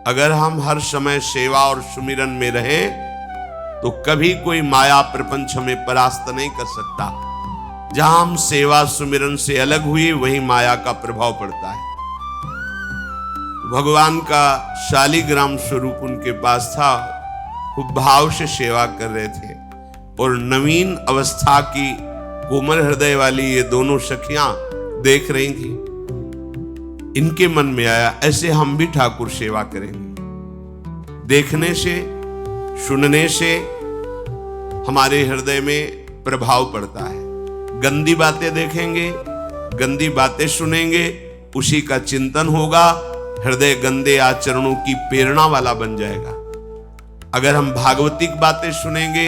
अगर हम हर समय सेवा और सुमिरन में रहें तो कभी कोई माया प्रपंच हमें परास्त नहीं कर सकता। जहां हम सेवा सुमिरन से अलग हुए वहीं माया का प्रभाव पड़ता है। भगवान का शालिग्राम स्वरूप उनके पास था, खूब भाव से सेवा कर रहे थे। और नवीन अवस्था की कोमल हृदय वाली ये दोनों सखियां देख रही थी। इनके मन में आया ऐसे हम भी ठाकुर सेवा करेंगे। देखने से सुनने से हमारे हृदय में प्रभाव पड़ता है। गंदी बातें देखेंगे, गंदी बातें सुनेंगे, उसी का चिंतन होगा, हृदय गंदे आचरणों की प्रेरणा वाला बन जाएगा। अगर हम भागवतिक बातें सुनेंगे,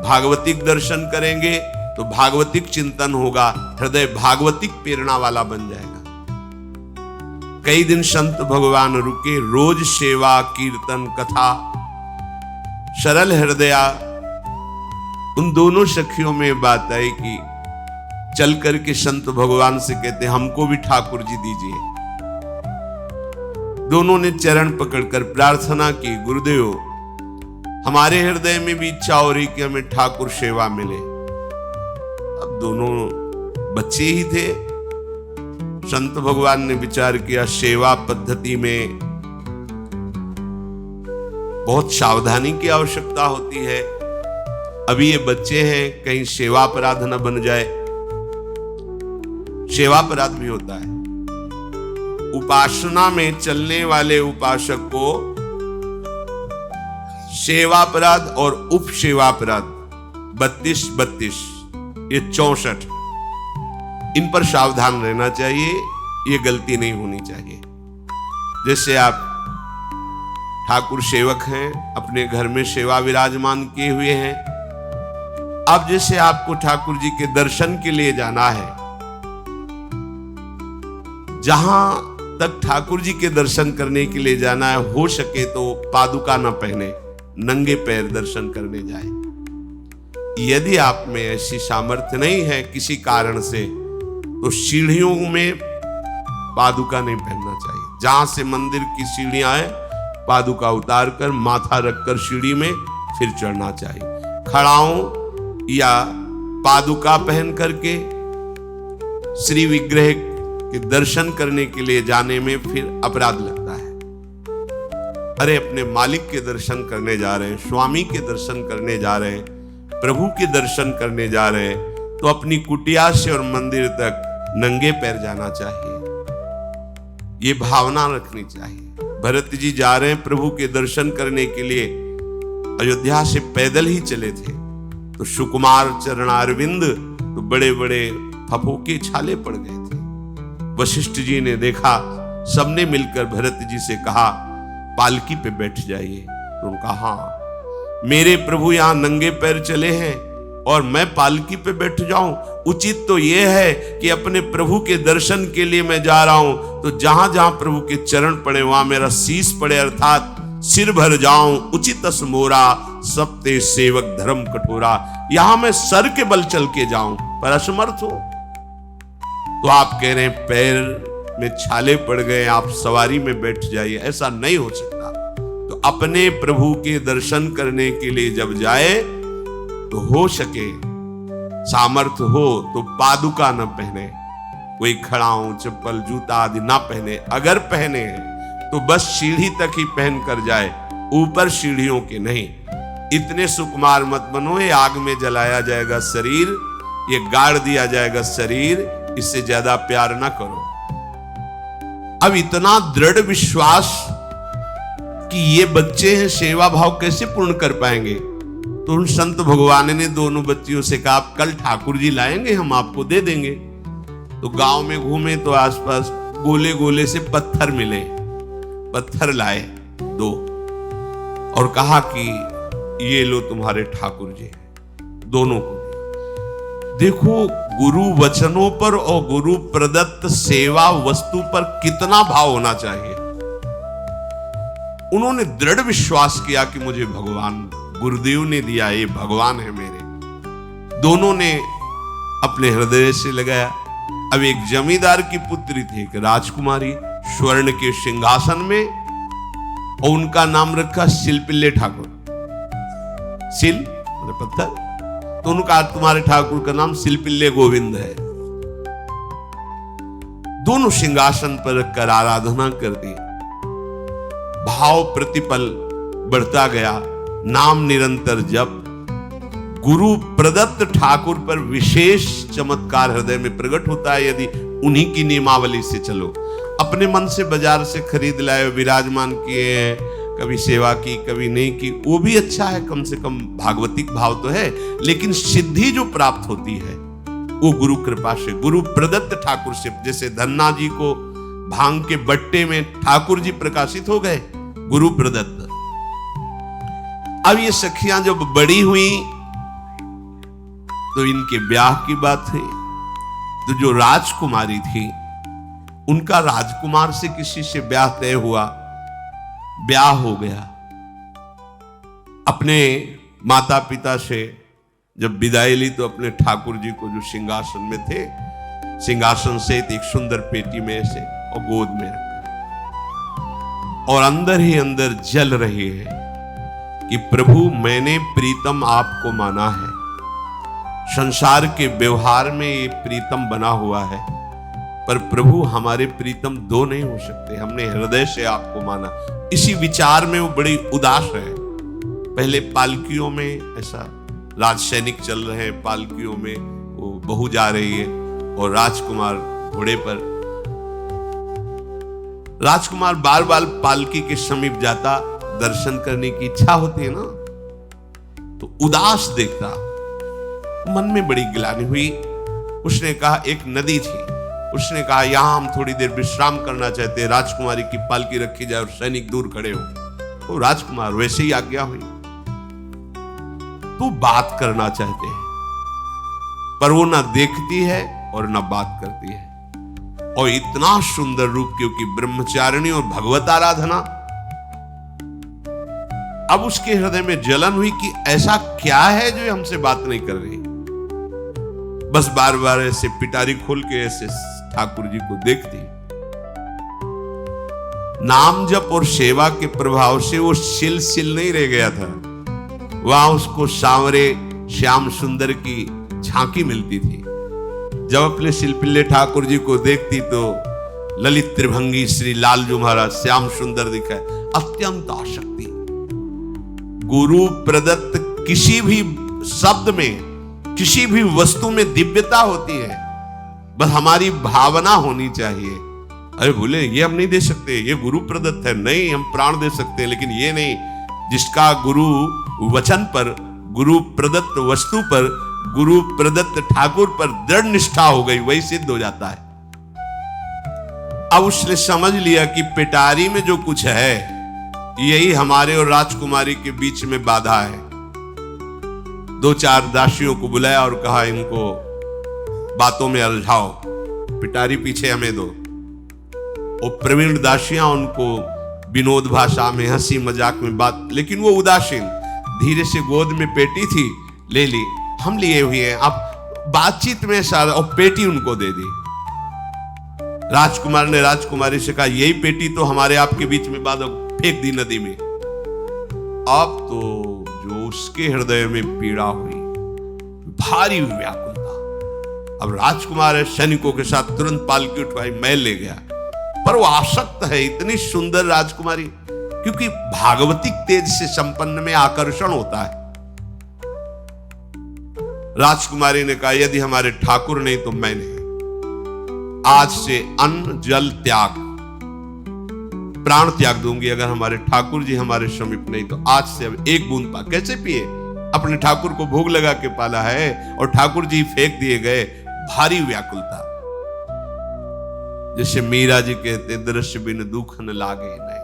भागवतिक दर्शन करेंगे तो भागवतिक चिंतन होगा, हृदय भागवतिक प्रेरणा वाला बन जाएगा। कई दिन संत भगवान रुके, रोज सेवा कीर्तन कथा। सरल हृदया उन दोनों सखियों में बात आई कि चल करके संत भगवान से कहते हमको भी ठाकुर जी दीजिए। दोनों ने चरण पकड़कर प्रार्थना की, गुरुदेव हमारे हृदय में भी इच्छा हो रही कि हमें ठाकुर सेवा मिले। अब दोनों बच्चे ही थे। संत भगवान ने विचार किया सेवा पद्धति में बहुत सावधानी की आवश्यकता होती है। अभी ये बच्चे हैं, कहीं सेवा अपराध न बन जाए। सेवा अपराध भी होता है। उपासना में चलने वाले उपासक को सेवा अपराध और उप सेवा अपराध 32 ये 64 इन पर सावधान रहना चाहिए। ये गलती नहीं होनी चाहिए। जैसे आप ठाकुर सेवक हैं, अपने घर में सेवा विराजमान किए हुए हैं। अब जैसे आपको ठाकुर जी के दर्शन के लिए जाना है, जहां तक ठाकुर जी के दर्शन करने के लिए जाना है, हो सके तो पादुका न पहने, नंगे पैर दर्शन करने जाए। यदि आप में ऐसी सामर्थ्य नहीं है किसी कारण से, तो सीढ़ियों में पादुका नहीं पहनना चाहिए। जहां से मंदिर की सीढ़ियां हैं, पादुका उतार कर माथा रखकर सीढ़ी में फिर चढ़ना चाहिए। खड़ाओं या पादुका पहन करके श्री विग्रह के दर्शन करने के लिए जाने में फिर अपराध लगता है। अरे अपने मालिक के दर्शन करने जा रहे हैं, स्वामी के दर्शन करने जा रहे हैं, प्रभु के दर्शन करने जा रहे हैं, तो अपनी कुटिया से और मंदिर तक नंगे पैर जाना चाहिए। ये भावना रखनी चाहिए। भरत जी जा रहे हैं प्रभु के दर्शन करने के लिए, अयोध्या से पैदल ही चले थे, तो सुकुमार चरणारविंद तो बड़े बड़े फफोके छाले पड़ गए थे। वशिष्ठ जी ने देखा, सबने मिलकर भरत जी से कहा पालकी पे बैठ जाइए। तो उन्होंने कहा हाँ, मेरे प्रभु यहां नंगे पैर चले हैं और मैं पालकी पे बैठ जाऊं? उचित तो यह है कि अपने प्रभु के दर्शन के लिए मैं जा रहा हूं, तो जहां जहां प्रभु के चरण पड़े वहां मेरा शीश पड़े, अर्थात सिर भर जाऊं। उचित मोरा सप्ते सेवक धर्म कठोरा। यहां मैं सर के बल चल के जाऊं पर असमर्थ हूं। तो आप कह रहे हैं पैर में छाले पड़ गए, आप सवारी में बैठ जाइए। ऐसा नहीं हो सकता। तो अपने प्रभु के दर्शन करने के लिए जब जाए तो हो सके, सामर्थ्य हो तो पादुका न पहने, कोई खड़ाऊं चप्पल जूता आदि ना पहने। अगर पहने हैं तो बस सीढ़ी तक ही पहन कर जाए, ऊपर सीढ़ियों के नहीं। इतने सुकुमार मत बनो, ये आग में जलाया जाएगा शरीर, ये गाड़ दिया जाएगा शरीर, इससे ज्यादा प्यार ना करो। अब इतना दृढ़ विश्वास कि ये बच्चे हैं, सेवा भाव कैसे पूर्ण कर पाएंगे? तो उन संत भगवान ने दोनों बच्चियों से कहा कल ठाकुर जी लाएंगे, हम आपको दे देंगे। तो गांव में घूमे तो आसपास गोले गोले से पत्थर मिले, पत्थर लाए 2 और कहा कि ये लो तुम्हारे ठाकुर जी। दोनों को देखो, गुरु वचनों पर और गुरु प्रदत्त सेवा वस्तु पर कितना भाव होना चाहिए। उन्होंने दृढ़ विश्वास किया कि मुझे भगवान गुरुदेव ने दिया, ये भगवान है मेरे। दोनों ने अपने हृदय से लगाया। अब एक जमींदार की पुत्री थी, एक राजकुमारी, स्वर्ण के सिंहासन में और उनका नाम रखा शिलपिल्ले ठाकुर। शिल मतलब पत्थर, तो उनका तुम्हारे ठाकुर का नाम शिलपिल्ले गोविंद है। दोनों सिंहासन पर रखकर आराधना कर दी। भाव प्रतिपल बढ़ता गया, नाम निरंतर जप। गुरु प्रदत्त ठाकुर पर विशेष चमत्कार हृदय में प्रकट होता है यदि उन्हीं की नियमावली से चलो। अपने मन से बाजार से खरीद लाए, विराजमान किए हैं, कभी सेवा की कभी नहीं की, वो भी अच्छा है, कम से कम भागवतिक भाव तो है। लेकिन सिद्धि जो प्राप्त होती है वो गुरु कृपा से, गुरु प्रदत्त ठाकुर से। जैसे धन्ना जी को भांग के बट्टे में ठाकुर जी प्रकाशित हो गए, गुरु प्रदत्त। अब ये सखियां जब बड़ी हुई तो इनके ब्याह की बात है। तो जो राजकुमारी थी उनका राजकुमार से किसी से ब्याह तय हुआ, ब्याह हो गया। अपने माता पिता से जब विदाई ली तो अपने ठाकुर जी को जो सिंहासन में थे, सिंहासन से एक सुंदर पेटी में से और गोद में रखा, और अंदर ही अंदर जल रही है कि प्रभु मैंने प्रीतम आपको माना है। संसार के व्यवहार में ये प्रीतम बना हुआ है, पर प्रभु हमारे प्रीतम दो नहीं हो सकते, हमने हृदय से आपको माना। इसी विचार में वो बड़ी उदास है। पहले पालकियों में ऐसा राज सैनिक चल रहे हैं, पालकियों में वो बहू जा रही है और राजकुमार घोड़े पर। राजकुमार बार बार पालकी के समीप जाता, दर्शन करने की इच्छा होती है ना, तो उदास देखता, मन में बड़ी गिलानी हुई। उसने कहा, एक नदी थी, उसने कहा यहां हम थोड़ी देर विश्राम करना चाहते हैं, राजकुमारी की पालकी रखी जाए और सैनिक दूर खड़े हो। तो राजकुमार वैसे ही आज्ञा हुई। तो बात करना चाहते हैं, पर वो ना देखती है और ना बात करती है। और इतना सुंदर रूप, क्योंकि ब्रह्मचारिणी और भगवत आराधना। अब उसके हृदय में जलन हुई कि ऐसा क्या है जो हमसे बात नहीं कर रही। बस बार बार ऐसे पिटारी खोल के ऐसे ठाकुर जी को देखती। नाम जप और सेवा के प्रभाव से वो सिल नहीं रह गया था, वहां उसको सांवरे श्याम सुंदर की झांकी मिलती थी। जब अपने शिलपिल्ले ठाकुर जी को देखती तो ललित त्रिभंगी श्री लालजू महाराज श्याम सुंदर दिखाए, अत्यंत आसक्ति। गुरु प्रदत्त किसी भी शब्द में, किसी भी वस्तु में दिव्यता होती है, बस हमारी भावना होनी चाहिए। अरे बोले ये हम नहीं दे सकते, ये गुरु प्रदत्त है, नहीं हम प्राण दे सकते हैं, लेकिन ये नहीं। जिसका गुरु वचन पर, गुरु प्रदत्त वस्तु पर, गुरु प्रदत्त ठाकुर पर दृढ़ निष्ठा हो गई, वही सिद्ध हो जाता है। अब उसने समझ लिया कि पिटारी में जो कुछ है यही हमारे और राजकुमारी के बीच में बाधा है। दो चार दासियों को बुलाया और कहा इनको बातों में उलझाओ, पिटारी पीछे हमें दो। और प्रवीण दासियां उनको विनोद भाषा में, हंसी मजाक में बात, लेकिन वो उदासीन। धीरे से गोद में पेटी थी, ले ली, हम लिए हुए हैं, आप बातचीत में सारा, और पेटी उनको दे दी। राजकुमार ने राजकुमारी से कहा यही पेटी तो हमारे आपके बीच में बाधा, फेंक दी नदी में। अब तो जो उसके हृदय में पीड़ा हुई, भारी व्याकुलता। अब राजकुमार है, सैनिकों के साथ तुरंत पालकी उठवाई, महल ले गया। पर वो आसक्त है, इतनी सुंदर राजकुमारी, क्योंकि भागवतिक तेज से संपन्न में आकर्षण होता है। राजकुमारी ने कहा यदि हमारे ठाकुर नहीं तो मैं नहीं। आज से अन्न जल त्याग, प्राण त्याग दूंगी अगर हमारे ठाकुर जी हमारे समीप नहीं तो। आज से अब एक बूंद पा, कैसे पिए? अपने ठाकुर को भोग लगा के पाला है और ठाकुर जी फेंक दिए गए। भारी व्याकुलता, जैसे मीरा जी कहते दृश्य बिन दुख न लागे नहीं,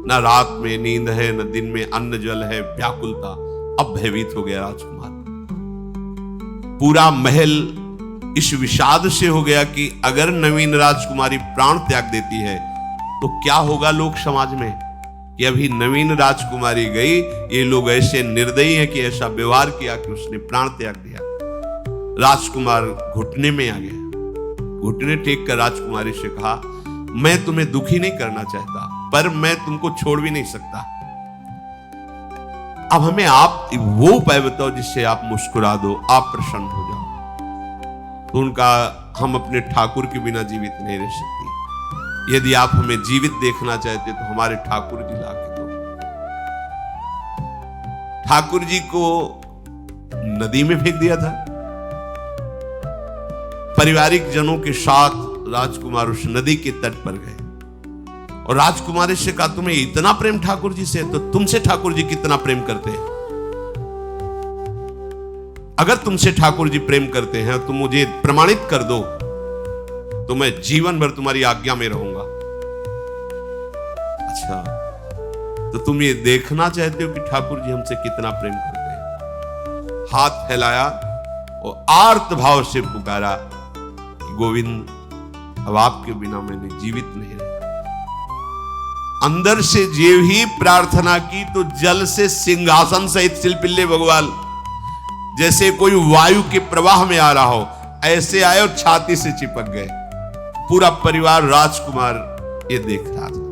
न रात में नींद है न दिन में अन्न जल है, व्याकुलता। अब भयभीत हो गया राजकुमार। पूरा महल इस विषाद से हो गया कि अगर नवीन राजकुमारी प्राण त्याग देती है तो क्या होगा लोक समाज में, कि अभी नवीन राजकुमारी गई, ये लोग ऐसे निर्दयी हैं कि ऐसा व्यवहार किया कि उसने प्राण त्याग दिया। राजकुमार घुटने में आ गया, घुटने टेक कर राजकुमारी से कहा मैं तुम्हें दुखी नहीं करना चाहता, पर मैं तुमको छोड़ भी नहीं सकता। अब हमें आप वो उपाय बताओ जिससे आप मुस्कुरा दो, आप प्रसन्न हो जाओ। तो उनका, हम अपने ठाकुर के बिना जीवित नहीं रह सकती। यदि आप हमें जीवित देखना चाहते तो हमारे ठाकुर जी ला के दो। ठाकुर जी को नदी में फेंक दिया था। पारिवारिक जनों के साथ राजकुमार उस नदी के तट पर गए और राजकुमारी से कहा, तुम्हें इतना प्रेम ठाकुर जी से, तो तुमसे ठाकुर जी कितना प्रेम करते हैं? अगर तुमसे ठाकुर जी प्रेम करते हैं तो मुझे प्रमाणित कर दो, तो मैं जीवन भर तुम्हारी आज्ञा में रहूंगा। अच्छा, तो तुम ये देखना चाहते हो कि ठाकुर जी हमसे कितना प्रेम करते हैं? हाथ फैलाया और आर्त भाव से पुकारा कि गोविंद, अब आपके बिना मैंने जीवित नहीं रहा। अंदर से जे ही प्रार्थना की तो जल से सिंहासन सहित शिल्पिल्ले भगवान जैसे कोई वायु के प्रवाह में आ रहा हो, ऐसे आए और छाती से चिपक गए। पूरा परिवार राजकुमार ये देख रहा था।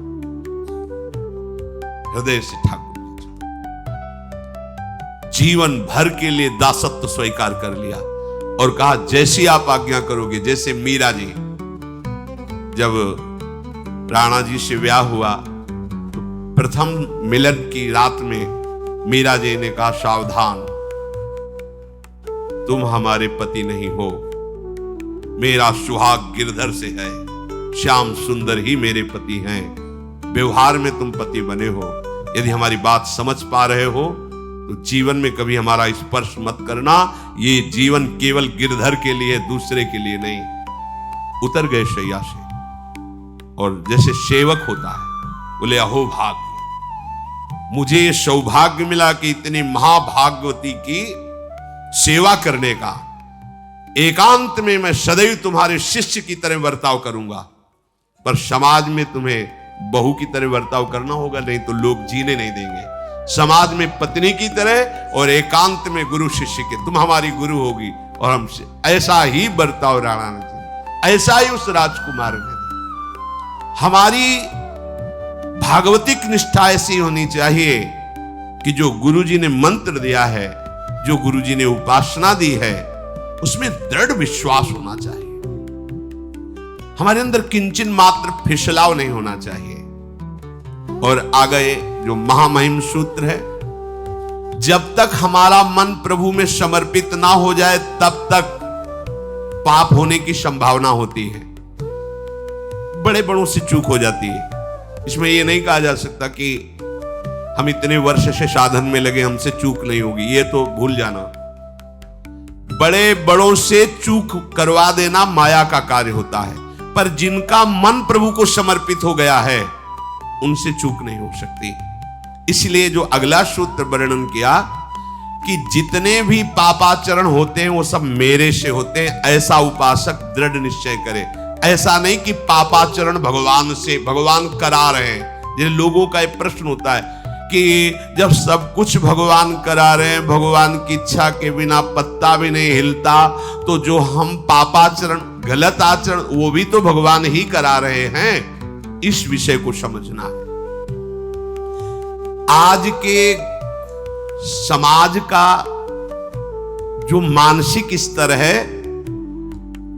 हृदय से ठाकुर जीवन भर के लिए दासत्व स्वीकार कर लिया और कहा, जैसी आप आज्ञा करोगे। जैसे मीरा जी, जब राणा जी से ब्याह हुआ तो प्रथम मिलन की रात में मीरा जी ने कहा, सावधान, तुम हमारे पति नहीं हो, मेरा सुहाग गिरधर से है, श्याम सुंदर ही मेरे पति हैं, व्यवहार में तुम पति बने हो। यदि हमारी बात समझ पा रहे हो तो जीवन में कभी हमारा स्पर्श मत करना, ये जीवन केवल गिरधर के लिए, दूसरे के लिए नहीं। उतर गए शैया से और जैसे सेवक होता है, बोले, अहो भाग्य, मुझे ये सौभाग्य मिला कि इतनी महाभाग्यवती की सेवा करने का। एकांत में मैं सदैव तुम्हारे शिष्य की तरह बर्ताव करूंगा, पर समाज में तुम्हें बहू की तरह बर्ताव करना होगा, नहीं तो लोग जीने नहीं देंगे। समाज में पत्नी की तरह और एकांत में गुरु शिष्य के, तुम हमारी गुरु होगी और हमसे ऐसा ही बर्ताव राणा ने किया, ऐसा ही उस राजकुमार ने। हमारी भागवतिक निष्ठा ऐसी होनी चाहिए कि जो गुरुजी ने मंत्र दिया है, जो गुरुजी ने उपासना दी है, उसमें दृढ़ विश्वास होना चाहिए। हमारे अंदर किंचन मात्र फिसलाव नहीं होना चाहिए। और आगे जो महामहिम सूत्र है, जब तक हमारा मन प्रभु में समर्पित ना हो जाए तब तक पाप होने की संभावना होती है, बड़े बड़ों से चूक हो जाती है। इसमें यह नहीं कहा जा सकता कि हम इतने वर्ष से साधन में लगे, हमसे चूक नहीं होगी, ये तो भूल जाना। बड़े बड़ों से चूक करवा देना माया का कार्य होता है, पर जिनका मन प्रभु को समर्पित हो गया है उनसे चूक नहीं हो सकती। इसलिए जो अगला सूत्र वर्णन किया कि जितने भी पापाचरण होते हैं वो सब मेरे से होते हैं, ऐसा उपासक दृढ़ निश्चय करे। ऐसा नहीं कि पापाचरण भगवान से, भगवान करा रहे हैं। जिन लोगों का एक प्रश्न होता है कि जब सब कुछ भगवान करा रहे हैं, भगवान की इच्छा के बिना पत्ता भी नहीं हिलता, तो जो हम पापाचरण, गलत आचरण, वो भी तो भगवान ही करा रहे हैं। इस विषय को समझना है। आज के समाज का जो मानसिक स्तर है,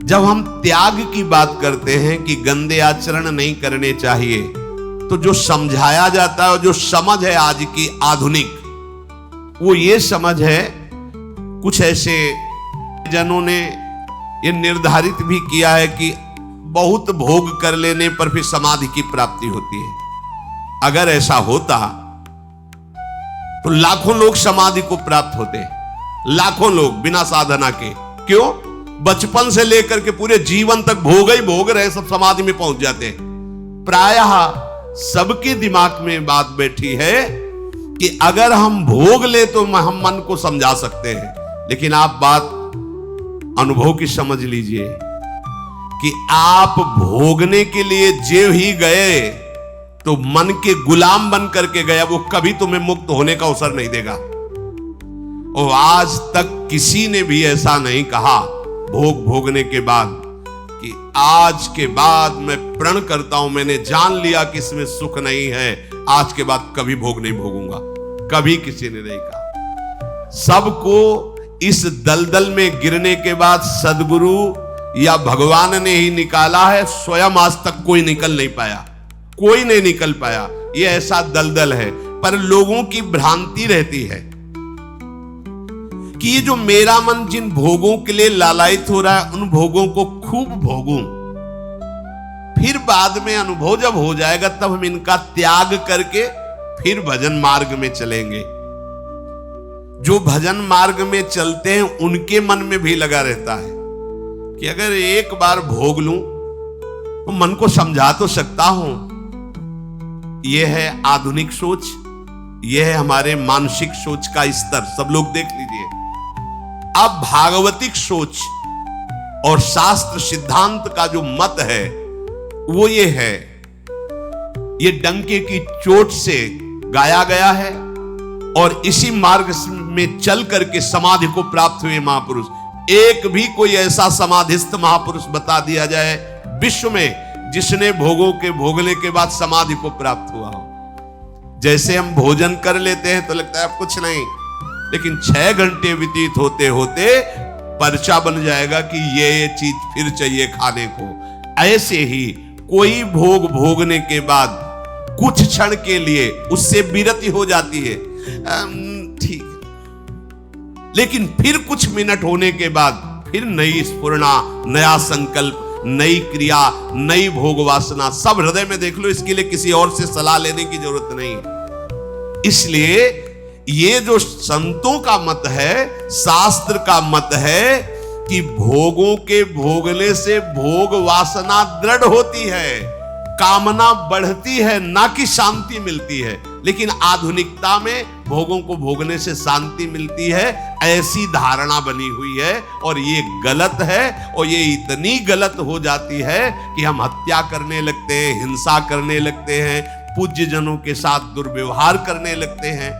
जब हम त्याग की बात करते हैं कि गंदे आचरण नहीं करने चाहिए, तो जो समझाया जाता है, जो समझ है आज की आधुनिक, वो ये समझ है, कुछ ऐसे जनों ने ये निर्धारित भी किया है कि बहुत भोग कर लेने पर फिर समाधि की प्राप्ति होती है। अगर ऐसा होता तो लाखों लोग समाधि को प्राप्त होते, लाखों लोग बिना साधना के। क्यों? बचपन से लेकर के पूरे जीवन तक भोग ही भोग रहे, सब समाधि में पहुंच जाते हैं। प्रायः सबके दिमाग में बात बैठी है कि अगर हम भोग ले तो हम मन को समझा सकते हैं, लेकिन आप बात अनुभव की समझ लीजिए कि आप भोगने के लिए जे ही गए तो मन के गुलाम बन करके गया, वो कभी तुम्हें मुक्त होने का अवसर नहीं देगा। और आज तक किसी ने भी ऐसा नहीं कहा भोग भोगने के बाद कि आज के बाद मैं प्रण करता हूं, मैंने जान लिया कि इसमें सुख नहीं है, आज के बाद कभी भोग नहीं भोगूंगा। कभी किसी ने नहीं कहा। सबको इस दलदल में गिरने के बाद सदगुरु या भगवान ने ही निकाला है, स्वयं आज तक कोई निकल नहीं पाया, कोई नहीं निकल पाया। ये ऐसा दलदल है। पर लोगों की भ्रांति रहती है कि ये जो मेरा मन जिन भोगों के लिए लालायित हो रहा है, उन भोगों को खूब भोगूं, फिर बाद में अनुभव जब हो जाएगा तब हम इनका त्याग करके फिर भजन मार्ग में चलेंगे। जो भजन मार्ग में चलते हैं उनके मन में भी लगा रहता है कि अगर एक बार भोग लूं तो मन को समझा तो सकता हूं। यह है आधुनिक सोच, यह है हमारे मानसिक सोच का स्तर। सब लोग देख लीजिए। अब भागवतिक सोच और शास्त्र सिद्धांत का जो मत है वो ये है, ये डंके की चोट से गाया गया है और इसी मार्ग में चल करके समाधि को प्राप्त हुए महापुरुष। एक भी कोई ऐसा समाधिस्थ महापुरुष बता दिया जाए विश्व में जिसने भोगों के भोगने के बाद समाधि को प्राप्त हुआ हो। जैसे हम भोजन कर लेते हैं तो लगता है अब कुछ नहीं, लेकिन 6 घंटे व्यतीत होते होते पर्चा बन जाएगा कि ये चीज फिर चाहिए खाने को। ऐसे ही कोई भोग भोगने के बाद कुछ क्षण के लिए उससे विरति हो जाती है, ठीक है, लेकिन फिर कुछ मिनट होने के बाद फिर नई स्फुरना, नया संकल्प, नई क्रिया, नई भोग वासना सब हृदय में देख लो। इसके लिए किसी और से सलाह लेने की जरूरत नहीं है। इसलिए ये जो संतों का मत है, शास्त्र का मत है कि भोगों के भोगने से भोग वासना दृढ़ होती है, कामना बढ़ती है, ना कि शांति मिलती है। लेकिन आधुनिकता में भोगों को भोगने से शांति मिलती है, ऐसी धारणा बनी हुई है और ये गलत है। और ये इतनी गलत हो जाती है कि हम हत्या करने लगते हैं, हिंसा करने लगते हैं, पूज्य जनों के साथ दुर्व्यवहार करने लगते हैं।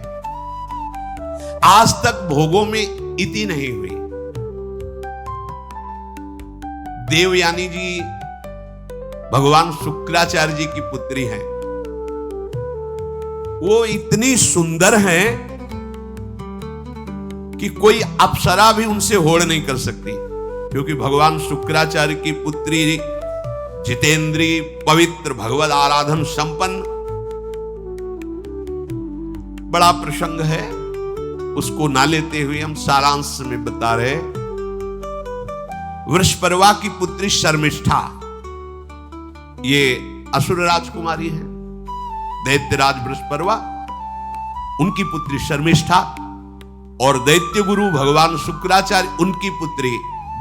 आज तक भोगों में इति नहीं हुई। देवयानी जी भगवान शुक्राचार्य जी की पुत्री हैं। वो इतनी सुंदर हैं कि कोई अप्सरा भी उनसे होड़ नहीं कर सकती, क्योंकि भगवान शुक्राचार्य की पुत्री जितेंद्री, पवित्र, भगवत आराधन संपन्न। बड़ा प्रसंग है, उसको ना लेते हुए हम सारांश में बता रहे। वृषपर्वा की पुत्री शर्मिष्ठा, ये असुर राजकुमारी है। दैत्यराज वृषपर्वा, उनकी पुत्री शर्मिष्ठा, और दैत्य गुरु भगवान शुक्राचार्य, उनकी पुत्री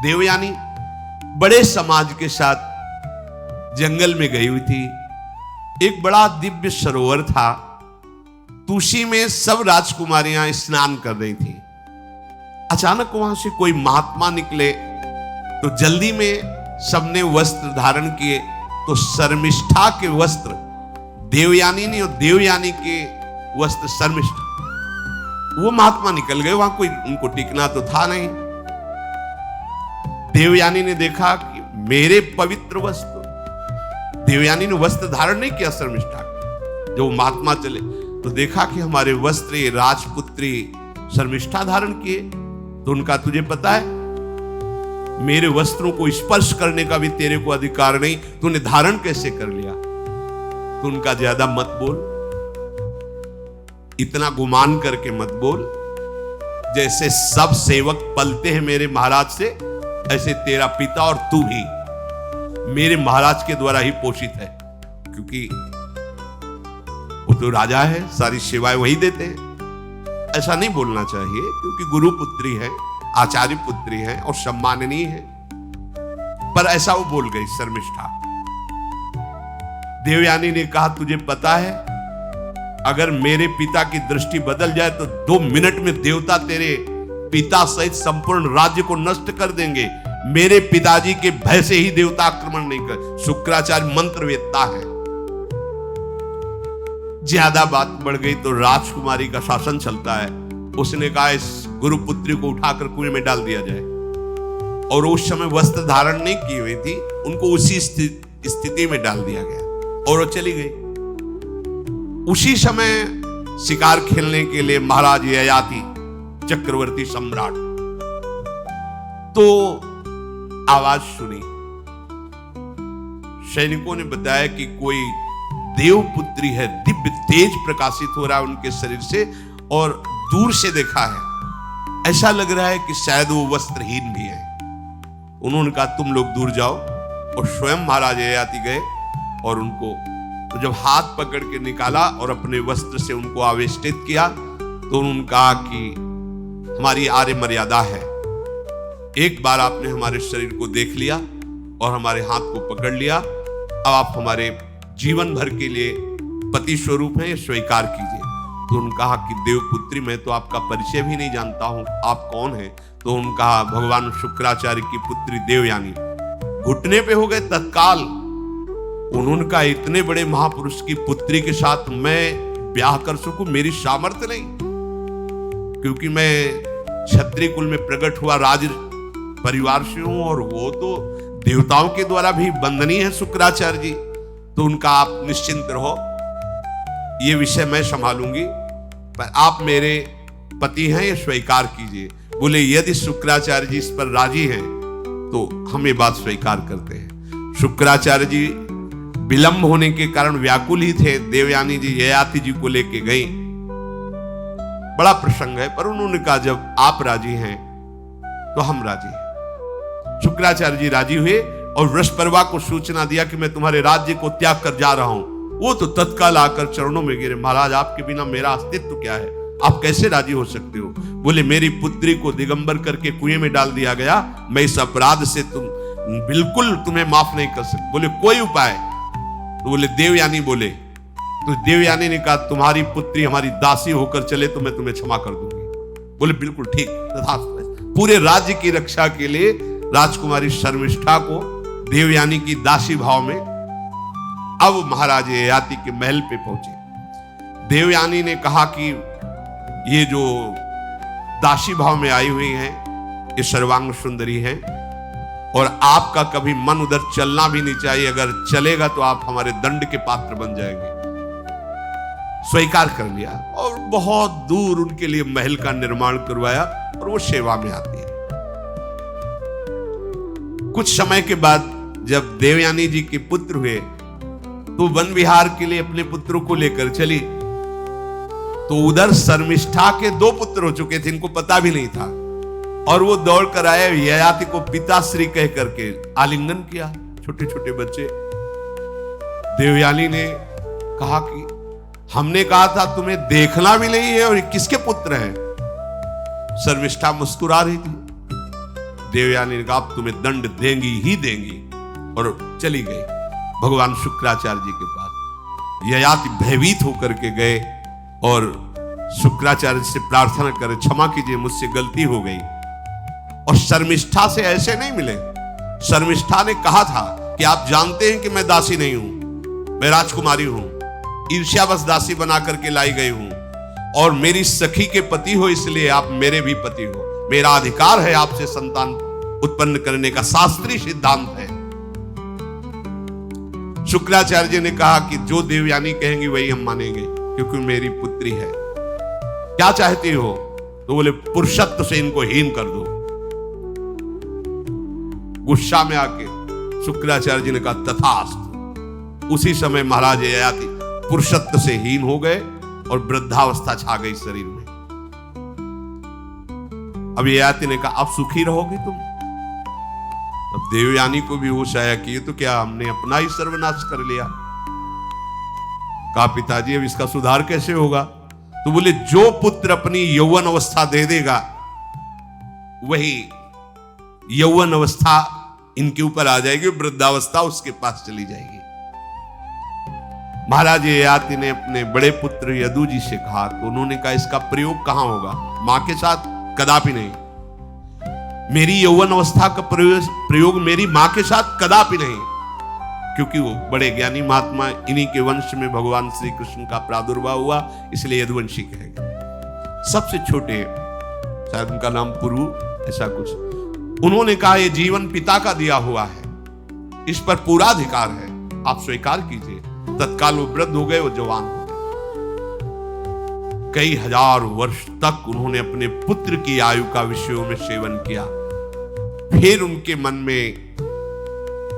देवयानी बड़े समाज के साथ जंगल में गई हुई थी। एक बड़ा दिव्य सरोवर था, तुलसी में सब राजकुमारियां स्नान कर रही थी। अचानक वहां से कोई महात्मा निकले तो जल्दी में सबने वस्त्र धारण किए। तो शर्मिष्ठा के वस्त्र देवयानी ने और देवयानी के वस्त्र शर्मिष्ठा, वो महात्मा निकल गए। वहां कोई उनको टिकना तो था नहीं। देवयानी ने देखा कि मेरे पवित्र वस्त्र, देवयानी ने वस्त्र धारण नहीं किया शर्मिष्ठा। जो महात्मा चले तो देखा कि हमारे वस्त्र ये राजपुत्री शर्मिष्ठा धारण किए। तो उनका तुझे पता है मेरे वस्त्रों को स्पर्श करने का भी तेरे को अधिकार नहीं, तूने धारण कैसे कर लिया? तो उनका ज्यादा मत बोल, इतना गुमान करके मत बोल। जैसे सब सेवक पलते हैं मेरे महाराज से, ऐसे तेरा पिता और तू भी मेरे महाराज के द्वारा ही पोषित है, क्योंकि वो तो राजा है, सारी सेवाएं वही देते हैं। ऐसा नहीं बोलना चाहिए, क्योंकि गुरु पुत्री है, आचार्य पुत्री है और सम्माननीय है। पर ऐसा वो बोल गई शर्मिष्ठा। देवयानी ने कहा तुझे पता है अगर मेरे पिता की दृष्टि बदल जाए तो 2 मिनट में देवता तेरे पिता सहित संपूर्ण राज्य को नष्ट कर देंगे। मेरे पिताजी के भय से ही देवता आक्रमण नहीं कर। शुक्राचार्य मंत्रवेत्ता है। ज्यादा बात बढ़ गई तो राजकुमारी का शासन चलता है। उसने कहा इस गुरुपुत्री को उठाकर कुएं में डाल दिया जाए। और उस समय वस्त्र धारण नहीं की हुई थी, उनको उसी स्थिति में डाल दिया गया और वो चली गई। उसी समय शिकार खेलने के लिए महाराज ययाति चक्रवर्ती सम्राट तो आवाज सुनी। सैनिकों ने बताया कि कोई देवपुत्री है, दिव्य तेज प्रकाशित हो रहा है उनके शरीर से, और दूर से देखा है ऐसा लग रहा है कि शायद वो वस्त्रहीन भी है। उन्होंने कहा तुम लोग दूर जाओ, और स्वयं महाराज ययाति गए और उनको तो जब हाथ पकड़ के निकाला और अपने वस्त्र से उनको आवेष्टित किया तो उन्होंने कहा कि हमारी आर्य मर्यादा है, एक बार आपने हमारे शरीर को देख लिया और हमारे हाथ को पकड़ लिया, अब आप हमारे जीवन भर के लिए पति स्वरूप हैं, स्वीकार कीजिए। तो उन्होंने कहा कि देवपुत्री मैं तो आपका परिचय भी नहीं जानता हूं, आप कौन हैं? तो उन्होंने कहा भगवान शुक्राचार्य की पुत्री देवयानी। घुटने पे हो गए तत्काल। उन्होंने कहा इतने बड़े महापुरुष की पुत्री के साथ मैं ब्याह कर सकूं, मेरी सामर्थ्य नहीं, क्योंकि मैं क्षत्रिय कुल में प्रकट हुआ राज परिवार से हूं और वो तो देवताओं के द्वारा भी वंदनीय है शुक्राचार्य जी। तो उनका आप निश्चिंत रहो, ये विषय मैं संभालूंगी, पर आप मेरे पति हैं, ये स्वीकार कीजिए। बोले यदि शुक्राचार्य जी इस पर राजी हैं तो हम ये बात स्वीकार करते हैं। शुक्राचार्य जी विलंब होने के कारण व्याकुल ही थे। देवयानी जी ययाति जी को लेके गई। बड़ा प्रसंग है, पर उन्होंने कहा जब आप राजी हैं तो हम राजी हैं। शुक्राचार्य जी राजी हुए और वृषपर्वा को सूचना दिया कि मैं तुम्हारे राज्य को त्याग कर जा रहा हूं। वो तो तत्काल आकर चरणों में गिरे, महाराज आपके बिना मेरा अस्तित्व क्या है, आप कैसे राजी हो सकते हो? बोले मेरी पुत्री को दिगंबर करके कुएं में डाल दिया गया, मैं इस अपराध से बिल्कुल तुम्हें माफ नहीं कर सकती। बोले कोई उपाय? तो बोले देवयानी बोले। तो देवयानी ने कहा तुम्हारी पुत्री हमारी दासी होकर चले तो मैं तुम्हें क्षमा कर दूंगी। बोले बिल्कुल ठीक, तथास्तु। पूरे राज्य की रक्षा के लिए राजकुमारी शर्मिष्ठा को देवयानी की दासी भाव में अब महाराज ययाति के महल पे पहुंचे। देवयानी ने कहा कि ये जो दासी भाव में आई हुई हैं ये सर्वांग सुंदरी हैं और आपका कभी मन उधर चलना भी नहीं चाहिए, अगर चलेगा तो आप हमारे दंड के पात्र बन जाएंगे। स्वीकार कर लिया और बहुत दूर उनके लिए महल का निर्माण करवाया और वो सेवा में आती है। कुछ समय के बाद जब देवयानी जी के पुत्र हुए तो वन विहार के लिए अपने पुत्रों को लेकर चली, तो उधर शर्मिष्ठा के 2 पुत्र हो चुके थे, इनको पता भी नहीं था, और वो दौड़ कर आए, ययाति को पिताश्री कह करके आलिंगन किया, छोटे छोटे बच्चे। देवयानी ने कहा कि हमने कहा था तुम्हें देखना भी नहीं है और ये किसके पुत्र हैं? शर्मिष्ठा मुस्कुरा रही थी। देवयानी ने कहा अब तुम्हें दंड देंगी ही देंगी, और चली गई भगवान शुक्राचार्य जी के पास। ययाति भयभीत होकर के गए और शुक्राचार्य से प्रार्थना करे क्षमा कीजिए मुझसे गलती हो गई। और शर्मिष्ठा से ऐसे नहीं मिले। शर्मिष्ठा ने कहा था कि आप जानते हैं कि मैं दासी नहीं हूं, मैं राजकुमारी हूं, ईर्ष्यावश दासी बना करके लाई गई हूं, और मेरी सखी के पति हो इसलिए आप मेरे भी पति हो, मेरा अधिकार है आपसे संतान उत्पन्न करने का, शास्त्रीय सिद्धांत है। शुक्राचार्य जी ने कहा कि जो देवयानी कहेंगी वही हम मानेंगे, क्योंकि मेरी पुत्री है। क्या चाहती हो? तो बोले पुरुषत्व से इनको हीन कर दो। गुस्सा में आके शुक्राचार्य जी ने कहा तथास्तु। उसी समय महाराज ययाति पुरुषत्व से हीन हो गए और वृद्धावस्था छा गई शरीर में। अब ययाति ने कहा अब सुखी रहोगे तुम। अब देवयानी को भी होश आया कि ये तो क्या हमने अपना ही सर्वनाश कर लिया। कहा पिताजी अब इसका सुधार कैसे होगा? तो बोले जो पुत्र अपनी यौवन अवस्था दे देगा वही यौवन अवस्था इनके ऊपर आ जाएगी, वृद्धावस्था उसके पास चली जाएगी। महाराज ययाति ने अपने बड़े पुत्र यदु जी से कहा, तो उन्होंने कहा इसका प्रयोग कहां होगा? मां के साथ कदापि नहीं। मेरी यौवन अवस्था का प्रयोग मेरी मां के साथ कदापि नहीं, क्योंकि वो बड़े ज्ञानी महात्मा, इन्हीं के वंश में भगवान श्री कृष्ण का प्रादुर्भाव हुआ, इसलिए यदुवंशी कहेगा। सबसे छोटे, शायद उनका नाम पुरु ऐसा कुछ, उन्होंने कहा यह जीवन पिता का दिया हुआ है, इस पर पूरा अधिकार है, आप स्वीकार कीजिए। तत्काल वो वृद्ध हो गए, वो जवान हो गए। कई हजार वर्ष तक उन्होंने अपने पुत्र की आयु का विषयों में सेवन किया। फिर उनके मन में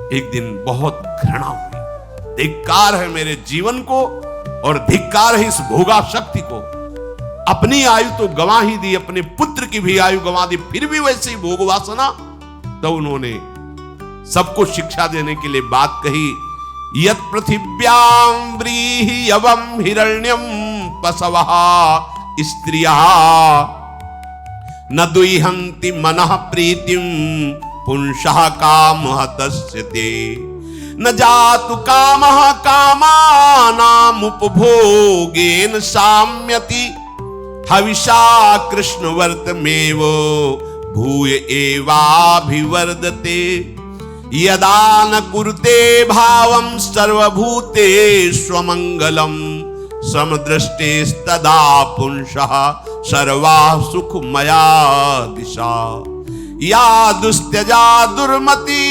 एक दिन बहुत घृणा हुई, धिक्कार है मेरे जीवन को और धिक्कार है इस भोगा शक्ति को। अपनी आयु तो गंवा ही दी, अपने पुत्र की भी आयु गंवा दी, फिर भी वैसे ही भोग वासना। तो उन्होंने सबको शिक्षा देने के लिए बात कही, यत् पृथिव्यां व्रीह्यवं हिरण्यं पशवः स्त्रियः न दुह्यन्ति मनः प्रीतिं पुंसः कामः तस्यते न जातु कामः कामानाम् उपभोगेन साम्यति हविषा कृष्णवर्तमेव भूय एवाभिवर्धते यदा न कुरुते भावं सर्वभूतेष्वमङ्गलं समदृष्टेस्तदा पुंसः सर्वा सुखमया दिशा या दुस्त्यजा दुर्मति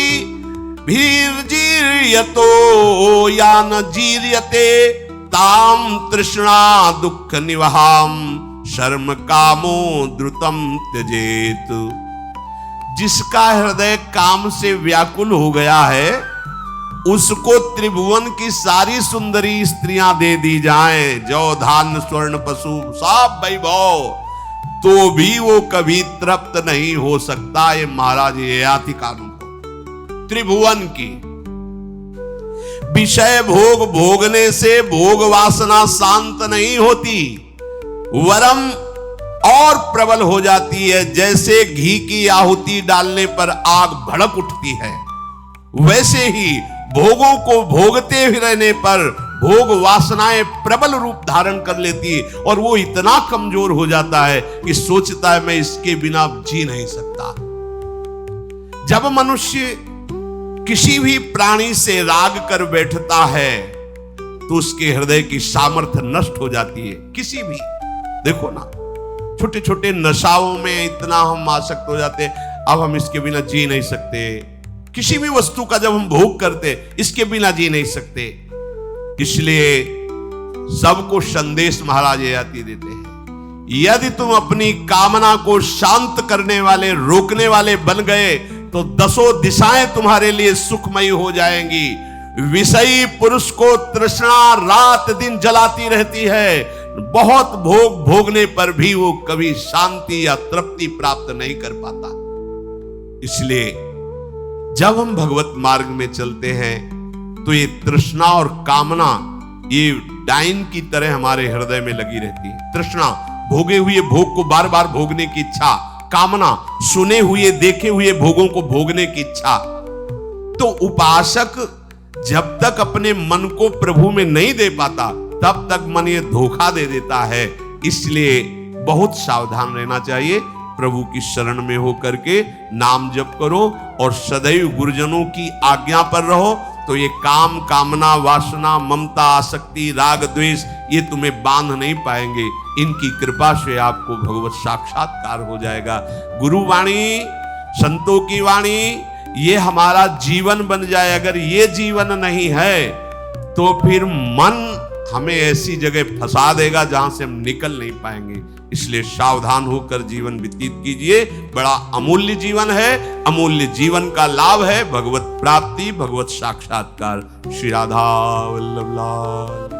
भीर्जीर्यतो या न जीर्यते ताम तृष्णा दुःख निवहाम शर्म कामो द्रुतम त्यजेत। जिसका हृदय काम से व्याकुल हो गया है, उसको त्रिभुवन की सारी सुंदरी स्त्रियां दे दी जाएं, जौ धान्य स्वर्ण पशु सब वैभव, तो भी वो कभी तृप्त नहीं हो सकता। ये महाराज ये आती कानून त्रिभुवन की विषय भोग भोगने से भोग वासना शांत नहीं होती, वरम और प्रबल हो जाती है। जैसे घी की आहुति डालने पर आग भड़क उठती है, वैसे ही भोगों को भोगते हुए रहने पर भोग वासनाएं प्रबल रूप धारण कर लेती है और वो इतना कमजोर हो जाता है कि सोचता है मैं इसके बिना जी नहीं सकता। जब मनुष्य किसी भी प्राणी से राग कर बैठता है तो उसके हृदय की सामर्थ्य नष्ट हो जाती है। किसी भी, देखो ना, छोटे छोटे नशाओं में इतना हम आसक्त हो जाते हैं, अब हम इसके बिना जी नहीं सकते। किसी भी वस्तु का जब हम भोग करते, इसके बिना जी नहीं सकते। इसलिए सबको संदेश महाराज ये आती देते हैं, यदि तुम अपनी कामना को शांत करने वाले, रोकने वाले बन गए तो दसों दिशाएं तुम्हारे लिए सुखमयी हो जाएंगी। विषयी पुरुष को तृष्णा रात दिन जलाती रहती है, बहुत भोग भोगने पर भी वो कभी शांति या तृप्ति प्राप्त नहीं कर पाता। इसलिए जब हम भगवत मार्ग में चलते हैं तो ये तृष्णा और कामना ये डाइन की तरह हमारे हृदय में लगी रहती है। तृष्णा भोगे हुए भोग को बार बार भोगने की इच्छा, कामना सुने हुए देखे हुए भोगों को भोगने की इच्छा। तो उपासक जब तक अपने मन को प्रभु में नहीं दे पाता तब तक मन ये धोखा दे देता है। इसलिए बहुत सावधान रहना चाहिए। प्रभु की शरण में होकर के नाम जप करो और सदैव गुरुजनों की आज्ञा पर रहो, तो ये काम कामना वासना ममता आसक्ति राग द्वेष ये तुम्हें बांध नहीं पाएंगे। इनकी कृपा से आपको भगवत साक्षात्कार हो जाएगा। गुरु वाणी, संतों की वाणी ये हमारा जीवन बन जाए। अगर ये जीवन नहीं है तो फिर मन हमें ऐसी जगह फंसा देगा जहां से हम निकल नहीं पाएंगे। इसलिए सावधान होकर जीवन व्यतीत कीजिए। बड़ा अमूल्य जीवन है, अमूल्य जीवन का लाभ है भगवत प्राप्ति, भगवत साक्षात्कार। श्री राधा वल्लभ लाल।